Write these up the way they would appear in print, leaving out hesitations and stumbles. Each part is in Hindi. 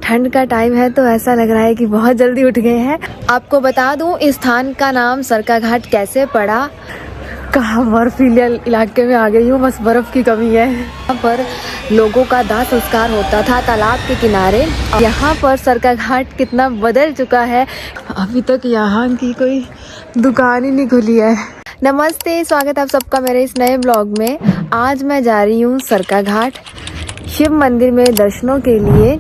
ठंड का टाइम है तो ऐसा लग रहा है कि बहुत जल्दी उठ गए हैं। आपको बता दूं इस स्थान का नाम सरकाघाट कैसे पड़ा। कहाँ बर्फीले इलाके में आ गई हूँ, बस बर्फ की कमी है। यहाँ पर लोगों का दाह संस्कार होता था तालाब के किनारे। यहाँ पर सरकाघाट कितना बदल चुका है, अभी तक यहाँ की कोई दुकान ही नहीं खुली है। नमस्ते, स्वागत है आप सबका मेरे इस नए ब्लॉग में। आज मैं जा रही हूँ सरकाघाट शिव मंदिर में दर्शनों के लिए,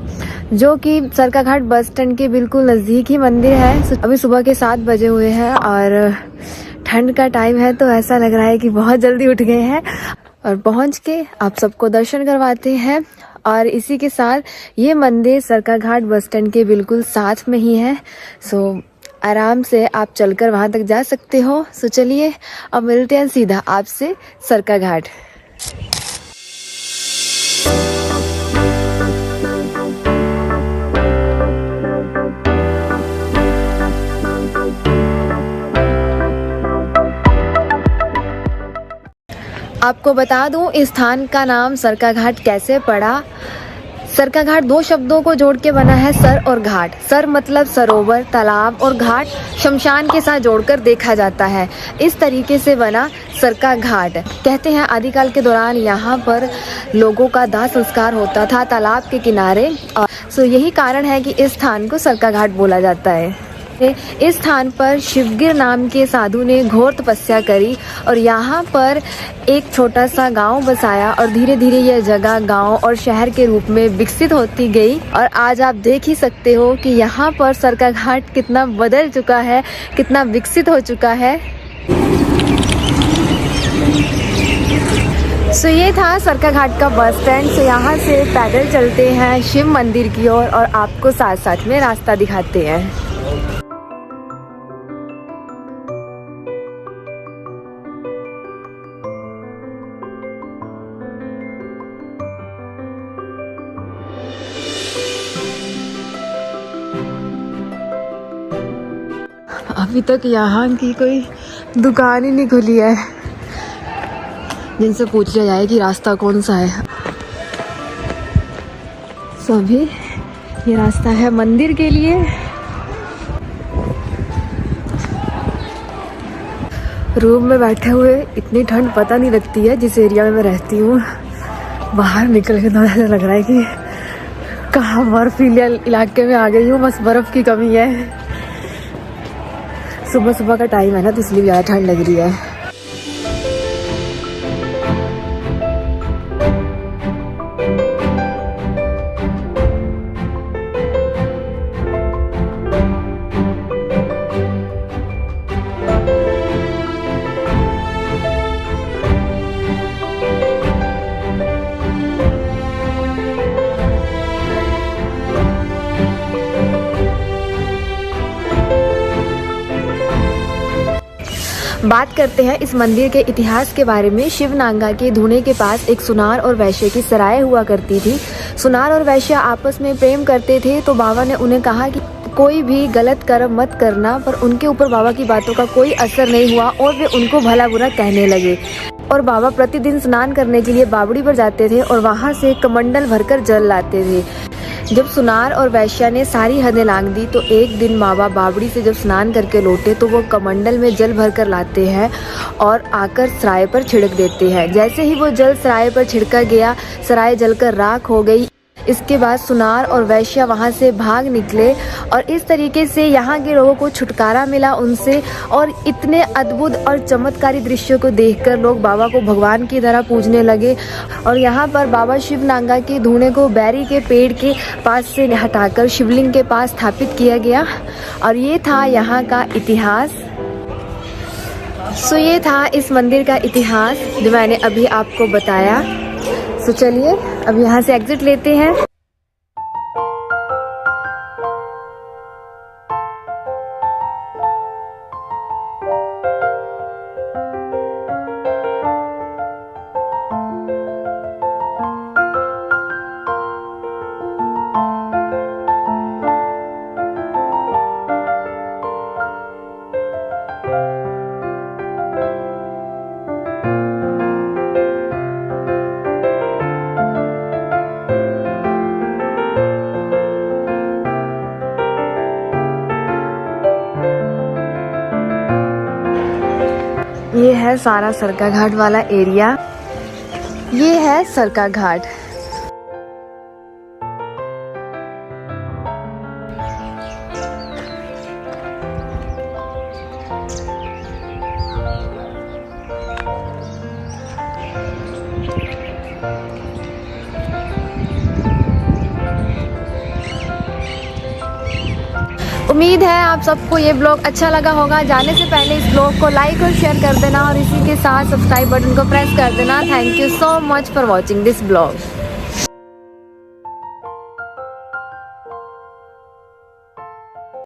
जो कि सरकाघाट बस स्टैंड के बिल्कुल नज़दीक ही मंदिर है। अभी सुबह के 7 बजे हुए हैं और ठंड का टाइम है तो ऐसा लग रहा है कि बहुत जल्दी उठ गए हैं। और पहुंच के आप सबको दर्शन करवाते हैं। और इसी के साथ ये मंदिर सरकाघाट बस स्टैंड के बिल्कुल साथ में ही है, सो आराम से आप चलकर वहां तक जा सकते हो। सो चलिए अब मिलते हैं सीधा आपसे सरकाघाट। आपको बता दूं इस स्थान का नाम सरकाघाट कैसे पड़ा। सरकाघाट 2 शब्दों को जोड़ के बना है, सर और घाट। सर मतलब सरोवर, तालाब, और घाट शमशान के साथ जोड़कर देखा जाता है। इस तरीके से बना सरकाघाट। कहते हैं आदिकाल के दौरान यहाँ पर लोगों का दाह संस्कार होता था तालाब के किनारे, और सो यही कारण है कि इस स्थान को सरकाघाट बोला जाता है। इस स्थान पर शिवगिर नाम के साधु ने घोर तपस्या करी और यहाँ पर एक छोटा सा गांव बसाया, और धीरे धीरे यह जगह गांव और शहर के रूप में विकसित होती गई। और आज आप देख ही सकते हो कि यहाँ पर सरकाघाट कितना बदल चुका है, कितना विकसित हो चुका है। सो ये था सरकाघाट का बस स्टैंड। सो यहाँ से पैदल चलते हैं शिव मंदिर की ओर और आपको साथ साथ में रास्ता दिखाते हैं। अभी तक यहाँ की कोई दुकान ही नहीं खुली है जिनसे पूछ लिया जाए कि रास्ता कौन सा है। सो अभी ये रास्ता है मंदिर के लिए। रूम में बैठे हुए इतनी ठंड पता नहीं लगती है जिस एरिया में मैं रहती हूँ। बाहर निकल के तो ऐसा लग रहा है कि कहाँ बर्फीले इलाके में आ गई हूँ, बस बर्फ की कमी है। सुबह सुबह का टाइम है ना, तो इसलिए ज़्यादा ठंड लग रही है। बात करते हैं इस मंदिर के इतिहास के बारे में। शिवनांगा के धूने के पास एक सुनार और वैश्य की सराय हुआ करती थी। सुनार और वैश्य आपस में प्रेम करते थे, तो बाबा ने उन्हें कहा कि कोई भी गलत कर्म मत करना, पर उनके ऊपर बाबा की बातों का कोई असर नहीं हुआ और वे उनको भला बुरा कहने लगे। और बाबा प्रतिदिन स्नान करने के लिए बावड़ी पर जाते थे और वहाँ से कमंडल भरकर जल लाते थे। जब सुनार और वैश्या ने सारी हदें लांघ दी, तो एक दिन बाबा बावड़ी से जब स्नान करके लौटे तो वो कमंडल में जल भर कर लाते हैं और आकर सराय पर छिड़क देते हैं। जैसे ही वो जल सराय पर छिड़का गया, सराय जलकर राख हो गई। इसके बाद सुनार और वैश्या वहाँ से भाग निकले और इस तरीके से यहाँ के लोगों को छुटकारा मिला उनसे। और इतने अद्भुत और चमत्कारी दृश्यों को देखकर लोग बाबा को भगवान की तरह पूजने लगे। और यहाँ पर बाबा शिवनांगा के धूने को बैरी के पेड़ के पास से हटाकर शिवलिंग के पास स्थापित किया गया। और ये था यहाँ का इतिहास। सो ये था इस मंदिर का इतिहास जो मैंने अभी आपको बताया। तो चलिए अब यहाँ से एग्जिट लेते हैं। ये है सारा सरका घाट वाला एरिया। ये है सरका घाट। उम्मीद है आप सबको ये ब्लॉग अच्छा लगा होगा। जाने से पहले इस ब्लॉग को लाइक और शेयर कर देना और इसी के साथ सब्सक्राइब बटन को प्रेस कर देना। Thank you so much for watching this blog.